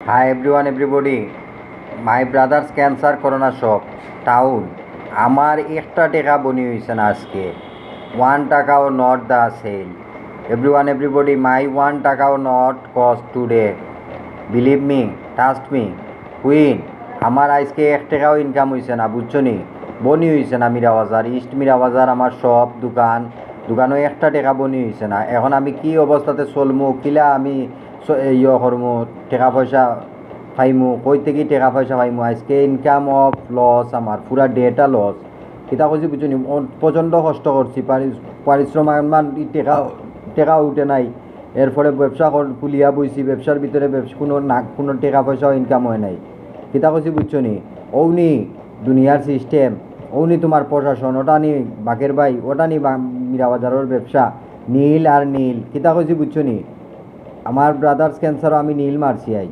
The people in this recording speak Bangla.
Hi everyone, everybody. My brother's cancer corona shop town আমার একটা টাকা বনি হয়েছে না আজকে 1 টাকাও not the sale everyone everybody my 1 টাকাও not cost today believe me trust me queen আমার আজকে 1 টাকাও ইনকাম হয়েছে না বুঝছো নি বনি হয়েছে না মীরা বাজার ইস্ট মীরা বাজার আমার সব দোকানও 1 টাকা বনি হয়েছে না এখন আমি কি অবস্থাতে চলমু কিলা আমি করমু টাকা পয়সা পাইমু কই থেকে টাকা পয়সা পাইমু আজকে ইনকাম অফ লস আমার পুরা ডেটা লস কিতা কইছি বুঝুনি প্রচণ্ড কষ্ট করছি পারিশ্রম টাকা উঠে নাই এরপরে ব্যবসা খুলিয়া বইছি ব্যবসার ভিতরে কোনো টাকা পয়সাও ইনকাম হয় নাই কিতা কইছি বুঝছো নি ওনি দুনিয়ার সিস্টেম ওনি তোমার প্রশাসন ওটা নি বাকের ভাই ওটা নি মীরাবাজারের ব্যবসা নীল আর নীল কিতা কইছি বুঝছো নি আমার ব্রাদার্স ক্যান্সারও আমি নীল মারছি আই